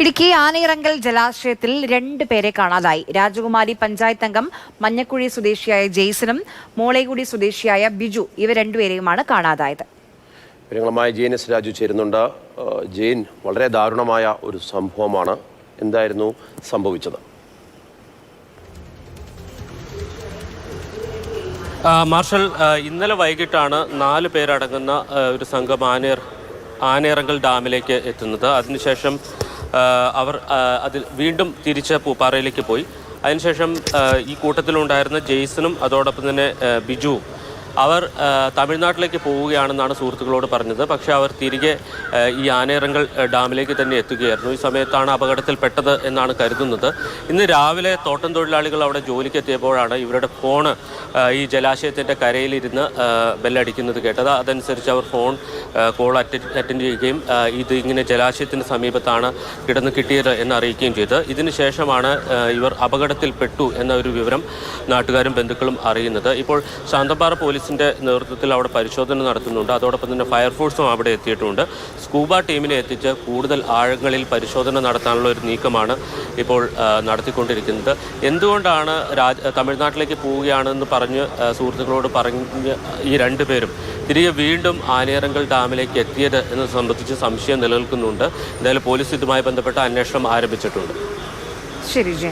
ഇടുക്കി ആനയിറങ്കൽ ജലാശയത്തിൽ 2 പേരെ കാണാതായി. രാജകുമാരി പഞ്ചായത്ത് അംഗം മഞ്ഞക്കുഴി സ്വദേശിയായ ജെയ്സനും മോളേകുടി സ്വദേശിയായ ബിജു ഇവർ രണ്ടുപേരെയുമാണ് കാണാതായത്. വിവരങ്ങളുമായി JNS രാജു ചേരുന്നുണ്ട്. ജെയിൻ, വളരെ ദാരുണമായ ഒരു സംഭവമാണ്. എന്തായിരുന്നു സംഭവിച്ചത്? മാർഷൽ, ഇന്നലെ വൈകിട്ടാണ് 4 പേരടങ്ങുന്ന ഒരു സംഘം ആനയിറങ്കൽ ഡാമിലേക്ക് എത്തുന്നത്. അതിനുശേഷം അവർ അതിൽ വീണ്ടും തിരിച്ച് പൂപ്പാറയിലേക്ക് പോയി. അതിനുശേഷം ഈ കൂട്ടത്തിലുണ്ടായിരുന്ന ജെയ്സനും അതോടൊപ്പം തന്നെ ബിജുവും അവർ തമിഴ്നാട്ടിലേക്ക് പോവുകയാണെന്നാണ് സുഹൃത്തുക്കളോട് പറഞ്ഞത്. പക്ഷേ അവർ തിരികെ ഈ ആനയിറങ്കൽ ഡാമിലേക്ക് തന്നെ എത്തുകയായിരുന്നു. ഈ സമയത്താണ് അപകടത്തിൽപ്പെട്ടത് എന്നാണ് കരുതുന്നത്. ഇന്ന് രാവിലെ തോട്ടം തൊഴിലാളികൾ അവിടെ ജോലിക്ക് എത്തിയപ്പോഴാണ് ഇവരുടെ ഫോണ് ഈ ജലാശയത്തിൻ്റെ കരയിലിരുന്ന് ബെല്ലടിക്കുന്നത് കേട്ടത്. അതനുസരിച്ച് അവർ ഫോൺ കോൾ അറ്റൻഡ് ചെയ്യുകയും ഇത് ഇങ്ങനെ ജലാശയത്തിൻ്റെ സമീപത്താണ് കിടന്ന് കിട്ടിയത് എന്നറിയിക്കുകയും ചെയ്ത് ഇതിന് ശേഷമാണ് ഇവർ അപകടത്തിൽപ്പെട്ടു എന്ന ഒരു വിവരം നാട്ടുകാരും ബന്ധുക്കളും അറിയുന്നത്. ഇപ്പോൾ ശാന്തമ്പാറ പോലീസിൻ്റെ നേതൃത്വത്തിൽ അവിടെ പരിശോധന നടത്തുന്നുണ്ട്. അതോടൊപ്പം തന്നെ ഫയർഫോഴ്സും അവിടെ എത്തിയിട്ടുണ്ട്. സ്കൂബ ടീമിനെ എത്തിച്ച് കൂടുതൽ ആഴങ്ങളിൽ പരിശോധന നടത്താനുള്ള ഒരു നീക്കമാണ് ഇപ്പോൾ നടത്തിക്കൊണ്ടിരിക്കുന്നത്. എന്തുകൊണ്ടാണ് തമിഴ്നാട്ടിലേക്ക് പോവുകയാണെന്ന് പറഞ്ഞ് സുഹൃത്തുക്കളോട് പറഞ്ഞ് ഈ 2 പേരും തിരികെ വീണ്ടും ആനയിറങ്കൽ ഡാമിലേക്ക് എത്തിയത് എന്നത് സംബന്ധിച്ച് സംശയം നിലനിൽക്കുന്നുണ്ട്. എന്തായാലും പോലീസ് ഇതുമായി ബന്ധപ്പെട്ട അന്വേഷണം ആരംഭിച്ചിട്ടുണ്ട്. ശരി ജെ.